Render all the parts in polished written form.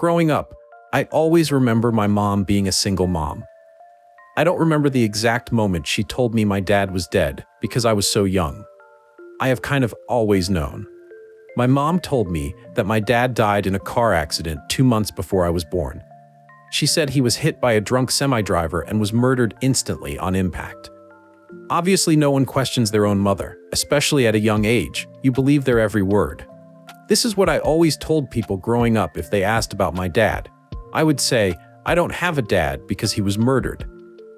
Growing up, I always remember my mom being a single mom. I don't remember the exact moment she told me my dad was dead because I was so young. I have kind of always known. My mom told me that my dad died in a car accident 2 months before I was born. She said he was hit by a drunk semi-driver and was murdered instantly on impact. Obviously, no one questions their own mother, especially at a young age. You believe their every word. This is what I always told people growing up if they asked about my dad. I would say, I don't have a dad because he was murdered.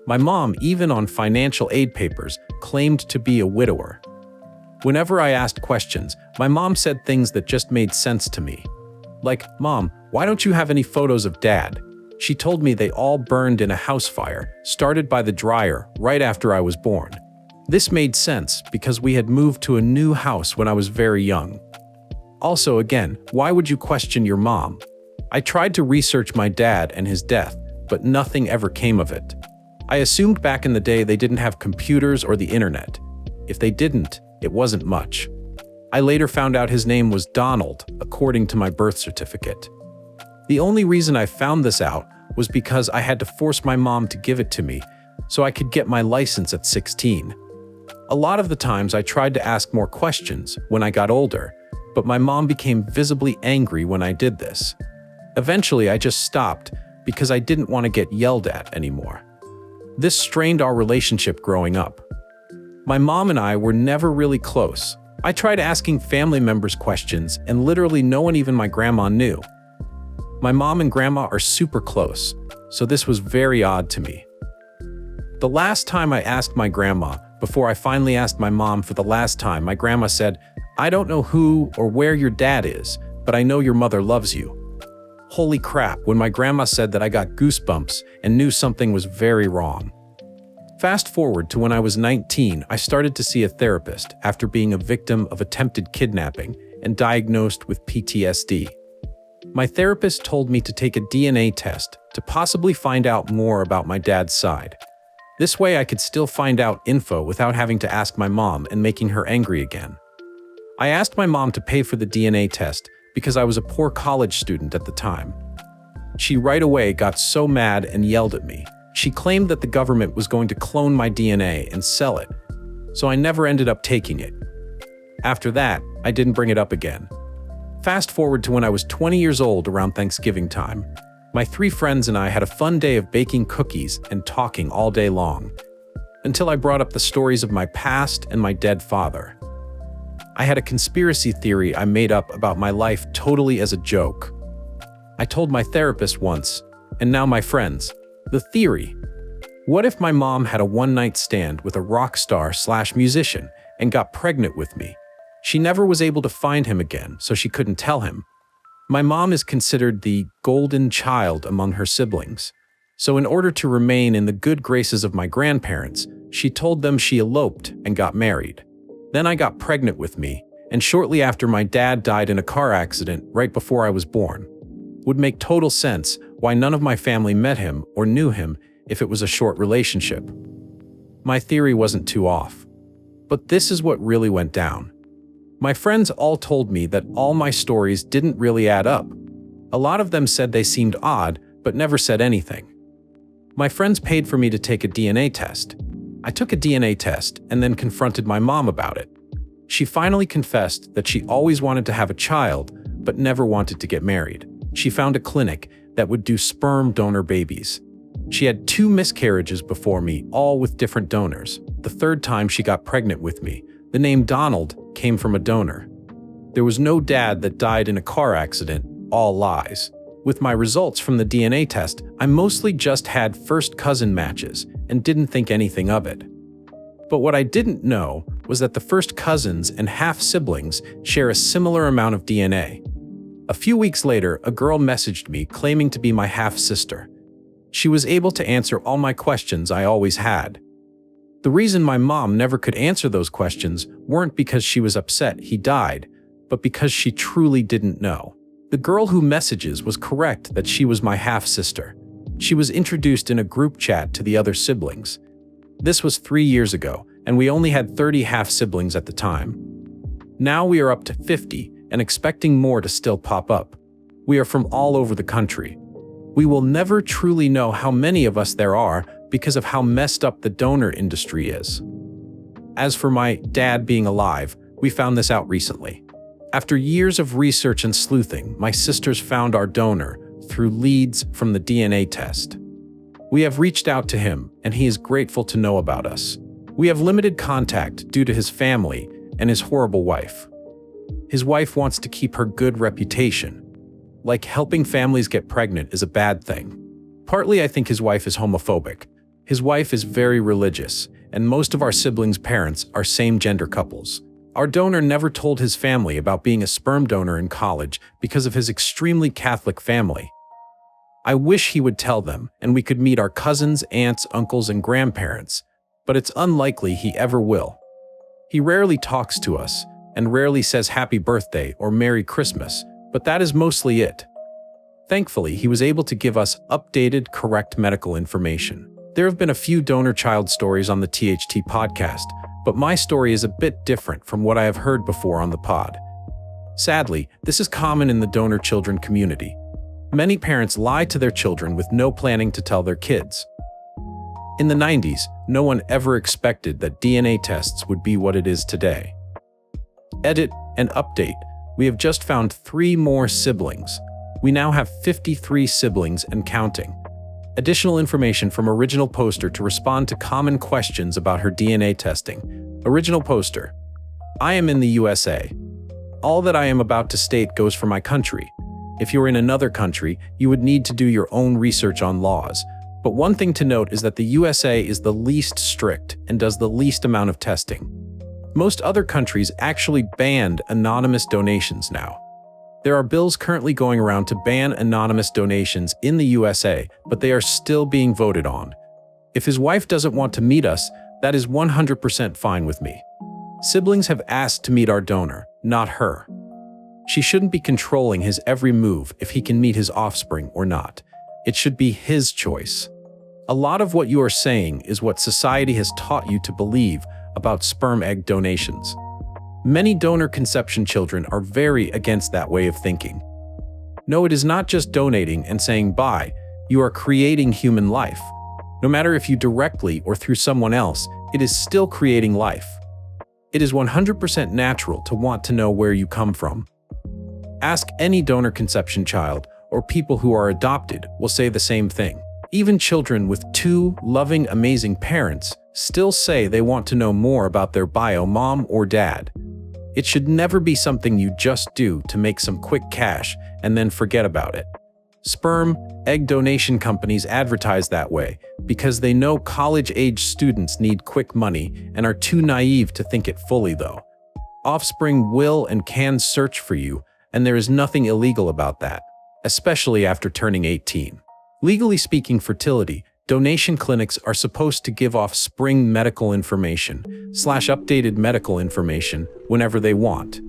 My mom, even on financial aid papers, claimed to be a widower. Whenever I asked questions, my mom said things that just made sense to me. Like, "Mom, why don't you have any photos of Dad?" She told me they all burned in a house fire, started by the dryer, right after I was born. This made sense because we had moved to a new house when I was very young. Also, again, why would you question your mom? I tried to research my dad and his death, but nothing ever came of it. I assumed back in the day they didn't have computers or the internet. If they didn't, it wasn't much. I later found out his name was Donald, according to my birth certificate. The only reason I found this out was because I had to force my mom to give it to me so I could get my license at 16. A lot of the times I tried to ask more questions when I got older, but my mom became visibly angry when I did this. Eventually, I just stopped because I didn't want to get yelled at anymore. This strained our relationship growing up. My mom and I were never really close. I tried asking family members questions, and literally no one, even my grandma, knew. My mom and grandma are super close, so this was very odd to me. The last time I asked my grandma, before I finally asked my mom for the last time, my grandma said, "I don't know who or where your dad is, but I know your mother loves you." Holy crap, when my grandma said that, I got goosebumps and knew something was very wrong. Fast forward to when I was 19, I started to see a therapist after being a victim of attempted kidnapping and diagnosed with PTSD. My therapist told me to take a DNA test to possibly find out more about my dad's side. This way I could still find out info without having to ask my mom and making her angry again. I asked my mom to pay for the DNA test because I was a poor college student at the time. She right away got so mad and yelled at me. She claimed that the government was going to clone my DNA and sell it, so I never ended up taking it. After that, I didn't bring it up again. Fast forward to when I was 20 years old around Thanksgiving time. My 3 friends and I had a fun day of baking cookies and talking all day long, until I brought up the stories of my past and my dead father. I had a conspiracy theory I made up about my life totally as a joke. I told my therapist once, and now my friends, the theory. What if my mom had a one-night stand with a rock star/musician and got pregnant with me? She never was able to find him again, so she couldn't tell him. My mom is considered the golden child among her siblings. So in order to remain in the good graces of my grandparents, she told them she eloped and got married. Then I got pregnant with me, and shortly after my dad died in a car accident right before I was born. Would make total sense why none of my family met him or knew him if it was a short relationship. My theory wasn't too off. But this is what really went down. My friends all told me that all my stories didn't really add up. A lot of them said they seemed odd, but never said anything. My friends paid for me to take a DNA test. I took a DNA test and then confronted my mom about it. She finally confessed that she always wanted to have a child, but never wanted to get married. She found a clinic that would do sperm donor babies. She had 2 miscarriages before me, all with different donors. The 3rd time she got pregnant with me. The name Donald came from a donor. There was no dad that died in a car accident, all lies. With my results from the DNA test, I mostly just had first cousin matches and didn't think anything of it. But what I didn't know was that the first cousins and half-siblings share a similar amount of DNA. A few weeks later, a girl messaged me claiming to be my half-sister. She was able to answer all my questions I always had. The reason my mom never could answer those questions weren't because she was upset he died, but because she truly didn't know. The girl who messages was correct that she was my half-sister. She was introduced in a group chat to the other siblings. This was 3 years ago, and we only had 30 half-siblings at the time. Now we are up to 50 and expecting more to still pop up. We are from all over the country. We will never truly know how many of us there are because of how messed up the donor industry is. As for my dad being alive, we found this out recently. After years of research and sleuthing, my sisters found our donor through leads from the DNA test. We have reached out to him, and he is grateful to know about us. We have limited contact due to his family and his horrible wife. His wife wants to keep her good reputation. Like helping families get pregnant is a bad thing. Partly, I think his wife is homophobic. His wife is very religious, and most of our siblings' parents are same-gender couples. Our donor never told his family about being a sperm donor in college because of his extremely Catholic family. I wish he would tell them, and we could meet our cousins, aunts, uncles, and grandparents, but it's unlikely he ever will. He rarely talks to us, and rarely says happy birthday or Merry Christmas, but that is mostly it. Thankfully, he was able to give us updated, correct medical information. There have been a few donor child stories on the THT podcast, but my story is a bit different from what I have heard before on the pod. Sadly, this is common in the donor children community. Many parents lie to their children with no planning to tell their kids. In the 90s, no one ever expected that DNA tests would be what it is today. Edit and update. We have just found 3 more siblings. We now have 53 siblings and counting. Additional information from original poster to respond to common questions about her DNA testing. Original poster. I am in the USA. All that I am about to state goes for my country. If you're in another country, you would need to do your own research on laws. But one thing to note is that the USA is the least strict and does the least amount of testing. Most other countries actually banned anonymous donations now. There are bills currently going around to ban anonymous donations in the USA, but they are still being voted on. If his wife doesn't want to meet us, that is 100% fine with me. Siblings have asked to meet our donor, not her. She shouldn't be controlling his every move if he can meet his offspring or not. It should be his choice. A lot of what you are saying is what society has taught you to believe about sperm egg donations. Many donor conception children are very against that way of thinking. No, it is not just donating and saying bye, you are creating human life. No matter if you directly or through someone else, it is still creating life. It is 100% natural to want to know where you come from. Ask any donor conception child, or people who are adopted will say the same thing. Even children with 2 loving, amazing parents still say they want to know more about their bio mom or dad. It should never be something you just do to make some quick cash and then forget about it. Sperm, egg donation companies advertise that way because they know college-age students need quick money and are too naive to think it fully though. Offspring will and can search for you, and there is nothing illegal about that, especially after turning 18. Legally speaking, fertility donation clinics are supposed to give off spring medical information / updated medical information whenever they want.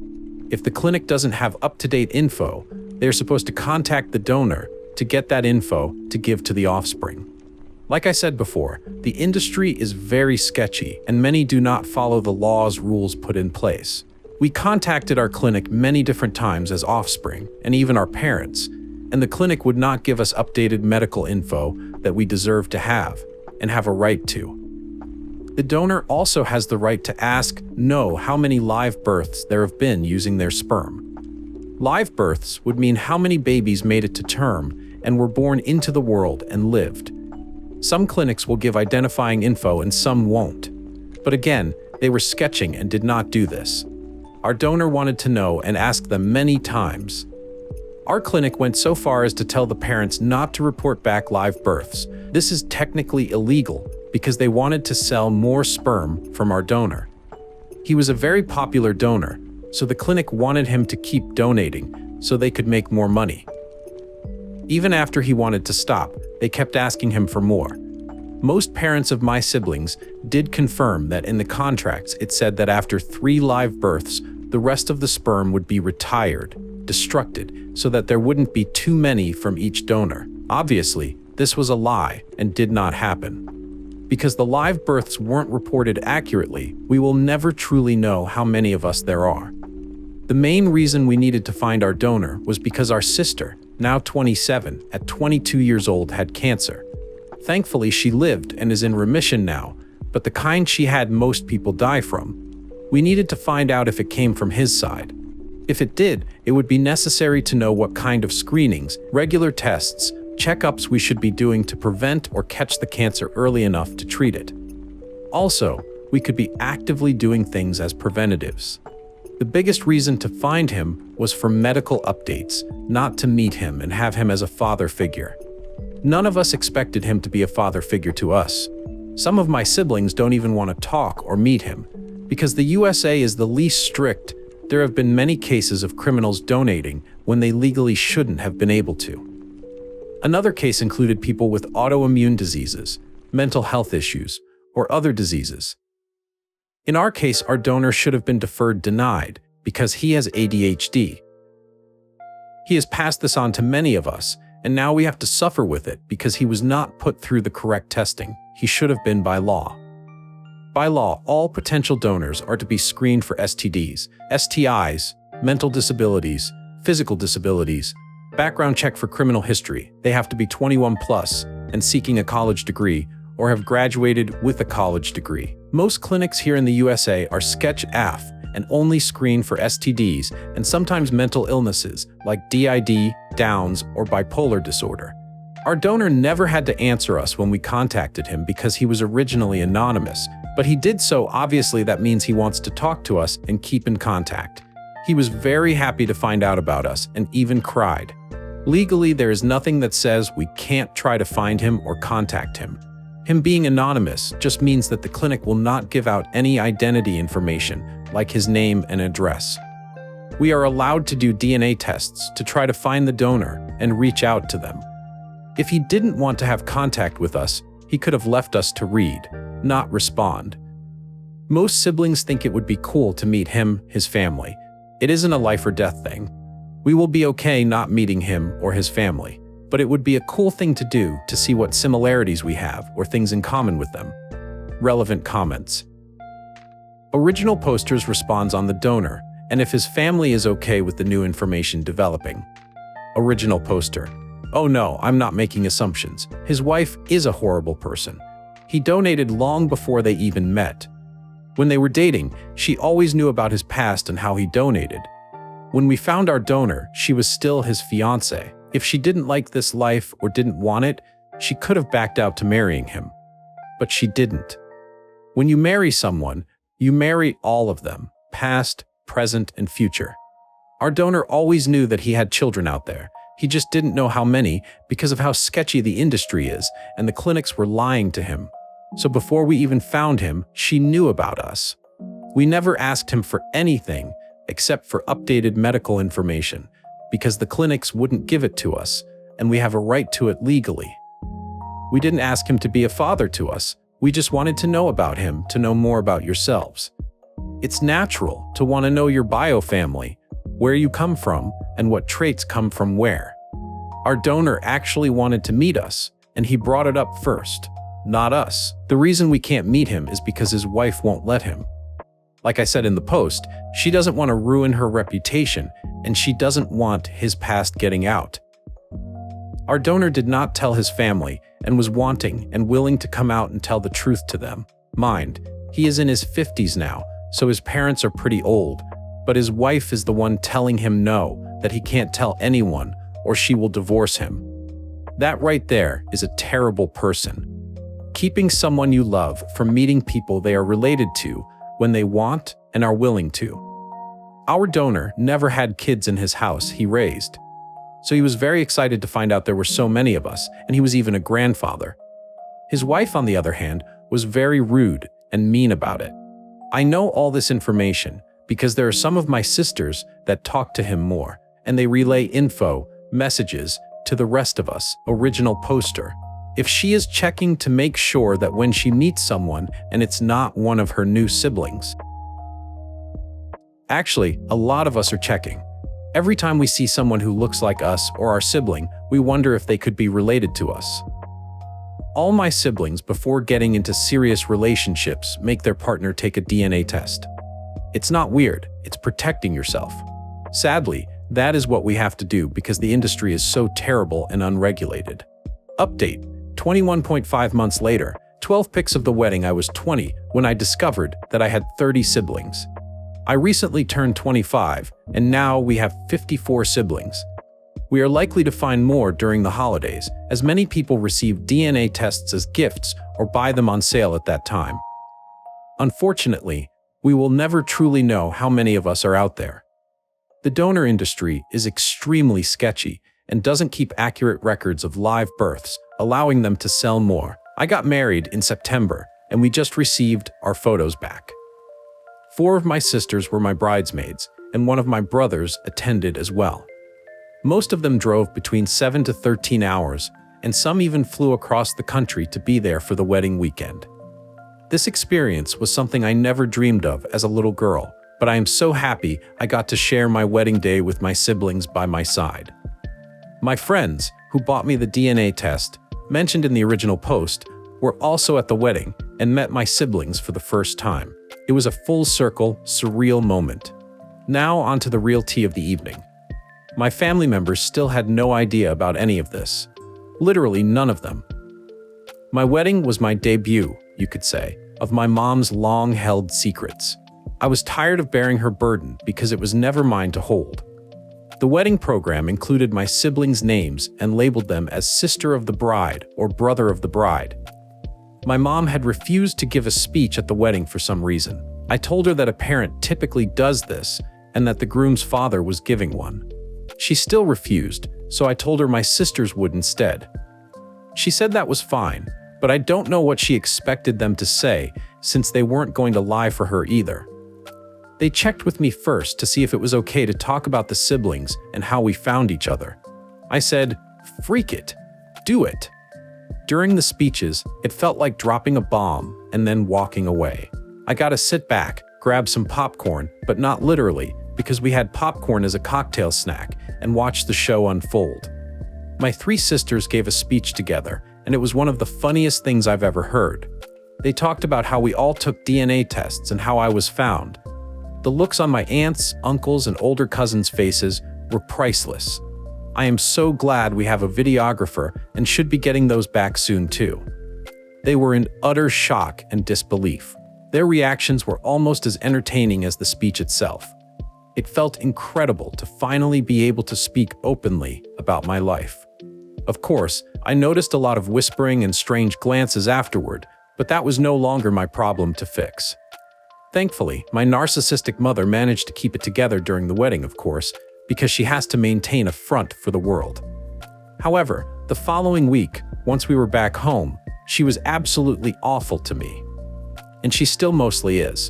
If the clinic doesn't have up-to-date info, they're supposed to contact the donor to get that info to give to the offspring. Like I said before, the industry is very sketchy and many do not follow the laws rules put in place. We contacted our clinic many different times as offspring and even our parents, and the clinic would not give us updated medical info that we deserve to have and have a right to. The donor also has the right to know how many live births there have been using their sperm. Live births would mean how many babies made it to term and were born into the world and lived. Some clinics will give identifying info and some won't. But again, they were sketching and did not do this. Our donor wanted to know and asked them many times. Our clinic went so far as to tell the parents not to report back live births. This is technically illegal because they wanted to sell more sperm from our donor. He was a very popular donor, so the clinic wanted him to keep donating so they could make more money. Even after he wanted to stop, they kept asking him for more. Most parents of my siblings did confirm that in the contracts it said that after 3 live births, the rest of the sperm would be retired, destructed, so that there wouldn't be too many from each donor. Obviously, this was a lie and did not happen. Because the live births weren't reported accurately, we will never truly know how many of us there are. The main reason we needed to find our donor was because our sister now 27, at 22 years old had cancer. Thankfully, she lived and is in remission now, but the kind she had most people die from. We needed to find out if it came from his side. If it did, it would be necessary to know what kind of screenings, regular tests, checkups we should be doing to prevent or catch the cancer early enough to treat it. Also, we could be actively doing things as preventatives. The biggest reason to find him was for medical updates, not to meet him and have him as a father figure. None of us expected him to be a father figure to us. Some of my siblings don't even want to talk or meet him. Because the USA is the least strict, there have been many cases of criminals donating when they legally shouldn't have been able to. Another case included people with autoimmune diseases, mental health issues, or other diseases. In our case, our donor should have been deferred denied because he has ADHD. He has passed this on to many of us, and now we have to suffer with it because he was not put through the correct testing he should have been by law. By law, all potential donors are to be screened for STDs, STIs, mental disabilities, physical disabilities, background check for criminal history. They have to be 21 plus and seeking a college degree or have graduated with a college degree. Most clinics here in the USA are sketch AF and only screen for STDs and sometimes mental illnesses like DID, Downs, or bipolar disorder. Our donor never had to answer us when we contacted him because he was originally anonymous, but he did so. Obviously that means he wants to talk to us and keep in contact. He was very happy to find out about us and even cried. Legally, there is nothing that says we can't try to find him or contact him. Him being anonymous just means that the clinic will not give out any identity information, like his name and address. We are allowed to do DNA tests to try to find the donor and reach out to them. If he didn't want to have contact with us, he could have left us to read, not respond. Most siblings think it would be cool to meet him, his family. It isn't a life or death thing. We will be okay not meeting him or his family, but it would be a cool thing to do to see what similarities we have or things in common with them. Relevant comments. Original posters responds on the donor and if his family is okay with the new information developing. Original poster. Oh no, I'm not making assumptions. His wife is a horrible person. He donated long before they even met. When they were dating, she always knew about his past and how he donated. When we found our donor, she was still his fiancée. If she didn't like this life or didn't want it, she could have backed out to marrying him. But she didn't. When you marry someone, you marry all of them, past, present, and future. Our donor always knew that he had children out there. He just didn't know how many because of how sketchy the industry is, and the clinics were lying to him. So before we even found him, she knew about us. We never asked him for anything except for updated medical information because the clinics wouldn't give it to us, and we have a right to it legally. We didn't ask him to be a father to us. We just wanted to know about him, to know more about yourselves. It's natural to want to know your bio family, where you come from, and what traits come from where. Our donor actually wanted to meet us, and he brought it up first, not us. The reason we can't meet him is because his wife won't let him. Like I said in the post, she doesn't want to ruin her reputation, and she doesn't want his past getting out. Our donor did not tell his family and was wanting and willing to come out and tell the truth to them. Mind, he is in his 50s now, so his parents are pretty old, but his wife is the one telling him no, that he can't tell anyone or she will divorce him. That right there is a terrible person. Keeping someone you love from meeting people they are related to when they want and are willing to. Our donor never had kids in his house he raised, so he was very excited to find out there were so many of us, and he was even a grandfather. His wife, on the other hand, was very rude and mean about it. I know all this information because there are some of my sisters that talk to him more, and they relay info, messages, to the rest of us. Original poster. If she is checking to make sure that when she meets someone and it's not one of her new siblings. Actually, a lot of us are checking. Every time we see someone who looks like us or our sibling, we wonder if they could be related to us. All my siblings, before getting into serious relationships, make their partner take a DNA test. It's not weird, it's protecting yourself. Sadly, That is what we have to do because the industry is so terrible and unregulated. Update: 21.5 months later, 12 pics of the wedding. I was 20 when I discovered that I had 30 siblings. I recently turned 25, and now we have 54 siblings. We are likely to find more during the holidays, as many people receive DNA tests as gifts or buy them on sale at that time. Unfortunately, we will never truly know how many of us are out there. The donor industry is extremely sketchy and doesn't keep accurate records of live births, allowing them to sell more. I got married in September, and we just received our photos back. 4 of my sisters were my bridesmaids, and one of my brothers attended as well. Most of them drove between 7 to 13 hours, and some even flew across the country to be there for the wedding weekend. This experience was something I never dreamed of as a little girl, but I am so happy I got to share my wedding day with my siblings by my side. My friends, who bought me the DNA test, mentioned in the original post, were also at the wedding and met my siblings for the first time. It was a full-circle, surreal moment. Now onto the real tea of the evening. My family members still had no idea about any of this. Literally none of them. My wedding was my debut, you could say, of my mom's long-held secrets. I was tired of bearing her burden because it was never mine to hold. The wedding program included my siblings' names and labeled them as sister of the bride or brother of the bride. My mom had refused to give a speech at the wedding for some reason. I told her that a parent typically does this and that the groom's father was giving one. She still refused, so I told her my sisters would instead. She said that was fine, but I don't know what she expected them to say since they weren't going to lie for her either. They checked with me first to see if it was okay to talk about the siblings and how we found each other. I said, "Freak it, do it." During the speeches, it felt like dropping a bomb and then walking away. I got to sit back, grab some popcorn, but not literally, because we had popcorn as a cocktail snack, and watch the show unfold. My 3 sisters gave a speech together, and it was one of the funniest things I've ever heard. They talked about how we all took DNA tests and how I was found. The looks on my aunts, uncles, and older cousins' faces were priceless. I am so glad we have a videographer and should be getting those back soon too. They were in utter shock and disbelief. Their reactions were almost as entertaining as the speech itself. It felt incredible to finally be able to speak openly about my life. Of course, I noticed a lot of whispering and strange glances afterward, but that was no longer my problem to fix. Thankfully, my narcissistic mother managed to keep it together during the wedding, of course, because she has to maintain a front for the world. However, the following week, once we were back home, she was absolutely awful to me. And she still mostly is.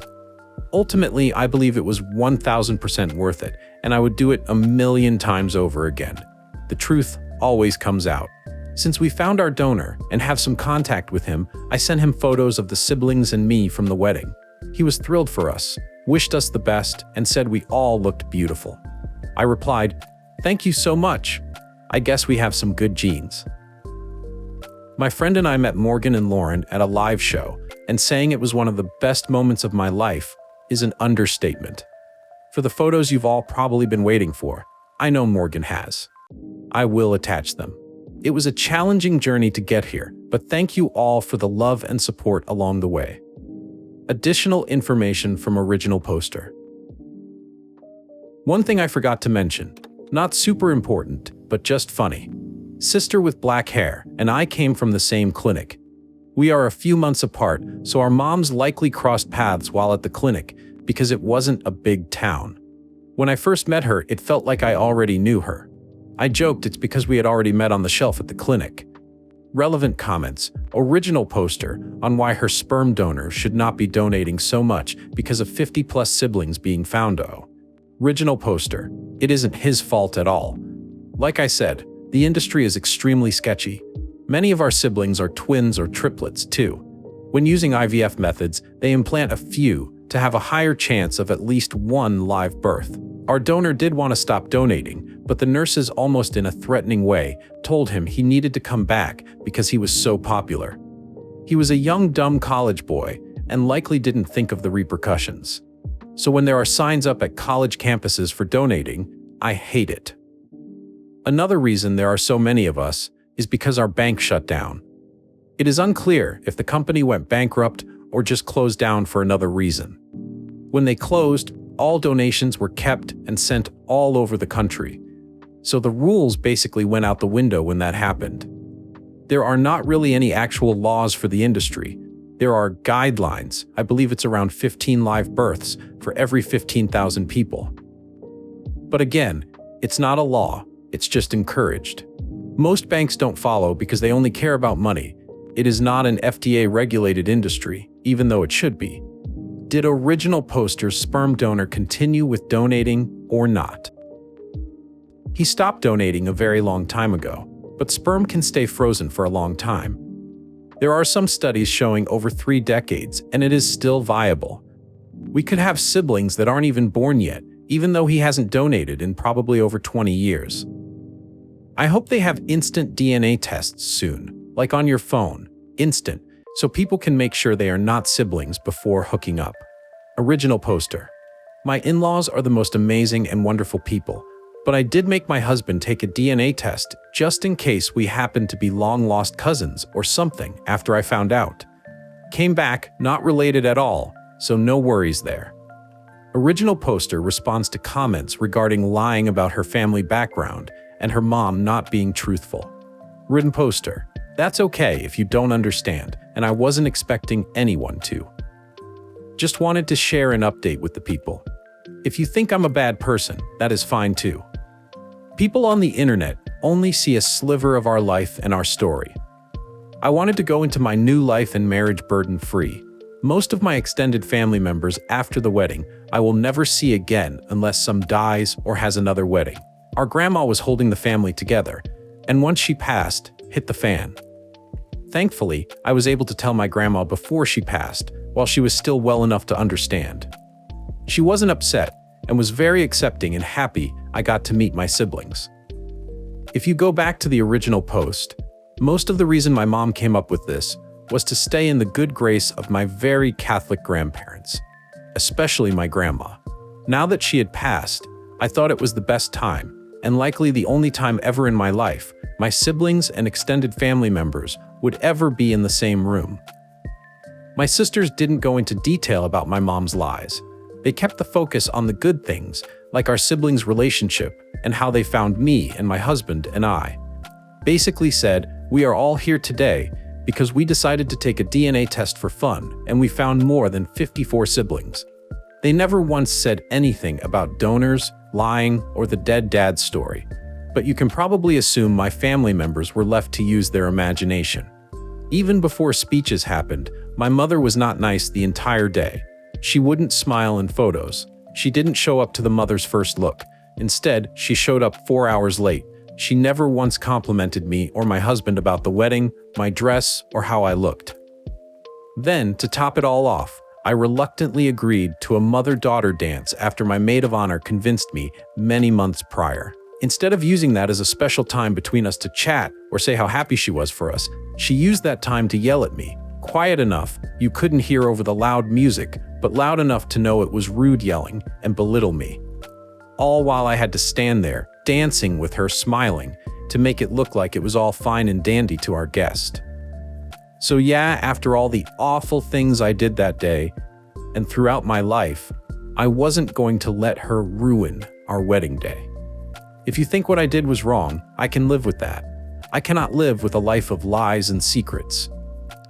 Ultimately, I believe it was 1000% worth it, and I would do it 1,000,000 times over again. The truth always comes out. Since we found our donor and have some contact with him, I sent him photos of the siblings and me from the wedding. He was thrilled for us, wished us the best, and said we all looked beautiful. I replied, "Thank you so much. I guess we have some good genes." My friend and I met Morgan and Lauren at a live show, and saying it was one of the best moments of my life is an understatement. For the photos you've all probably been waiting for, I know Morgan has. I will attach them. It was a challenging journey to get here, but thank you all for the love and support along the way. Additional information from original poster. One thing I forgot to mention, not super important, but just funny. Sister with black hair and I came from the same clinic. We are a few months apart, so our moms likely crossed paths while at the clinic because it wasn't a big town. When I first met her, it felt like I already knew her. I joked it's because we had already met on the shelf at the clinic. Relevant comments, original poster on why her sperm donor should not be donating so much because of 50+ siblings being found. Original poster, it isn't his fault at all. Like I said, the industry is extremely sketchy. Many of our siblings are twins or triplets too. When using IVF methods, they implant a few to have a higher chance of at least one live birth. Our donor did want to stop donating, but the nurses, almost in a threatening way, told him he needed to come back because he was so popular. He was a young, dumb college boy and likely didn't think of the repercussions. So when there are signs up at college campuses for donating, I hate it. Another reason there are so many of us is because our bank shut down. It is unclear if the company went bankrupt or just closed down for another reason. When they closed, all donations were kept and sent all over the country. So the rules basically went out the window when that happened. There are not really any actual laws for the industry. There are guidelines. I believe it's around 15 live births for every 15,000 people. But again, it's not a law, it's just encouraged. Most banks don't follow because they only care about money. It is not an FDA-regulated industry, even though it should be. Did original poster's sperm donor continue with donating or not? He stopped donating a very long time ago, but sperm can stay frozen for a long time. There are some studies showing over 3 decades, and it is still viable. We could have siblings that aren't even born yet, even though he hasn't donated in probably over 20 years. I hope they have instant DNA tests soon, like on your phone, instant, so people can make sure they are not siblings before hooking up. Original poster. My in-laws are the most amazing and wonderful people, but I did make my husband take a DNA test just in case we happened to be long-lost cousins or something after I found out. Came back not related at all, so no worries there. Original poster responds to comments regarding lying about her family background and her mom not being truthful. Written poster. That's okay if you don't understand, and I wasn't expecting anyone to. Just wanted to share an update with the people. If you think I'm a bad person, that is fine too. People on the internet only see a sliver of our life and our story. I wanted to go into my new life and marriage burden-free. Most of my extended family members after the wedding I will never see again unless some dies or has another wedding. Our grandma was holding the family together, and once she passed, hit the fan. Thankfully, I was able to tell my grandma before she passed, while she was still well enough to understand. She wasn't upset and was very accepting and happy I got to meet my siblings. If you go back to the original post, most of the reason my mom came up with this was to stay in the good grace of my very Catholic grandparents, especially my grandma. Now that she had passed, I thought it was the best time, and likely the only time ever in my life, my siblings and extended family members would ever be in the same room. My sisters didn't go into detail about my mom's lies. They kept the focus on the good things, like our siblings' relationship and how they found me and my husband and I. Basically said, we are all here today because we decided to take a DNA test for fun and we found more than 54 siblings. They never once said anything about donors, lying, or the dead dad's story. But you can probably assume my family members were left to use their imagination. Even before speeches happened, my mother was not nice the entire day. She wouldn't smile in photos. She didn't show up to the mother's first look. Instead, she showed up 4 hours late. She never once complimented me or my husband about the wedding, my dress, or how I looked. Then, to top it all off, I reluctantly agreed to a mother-daughter dance after my maid of honor convinced me many months prior. Instead of using that as a special time between us to chat or say how happy she was for us, she used that time to yell at me. Quiet enough you couldn't hear over the loud music, but loud enough to know it was rude yelling and belittle me. All while I had to stand there, dancing with her smiling, to make it look like it was all fine and dandy to our guest. So yeah, after all the awful things I did that day, and throughout my life, I wasn't going to let her ruin our wedding day. If you think what I did was wrong, I can live with that. I cannot live with a life of lies and secrets.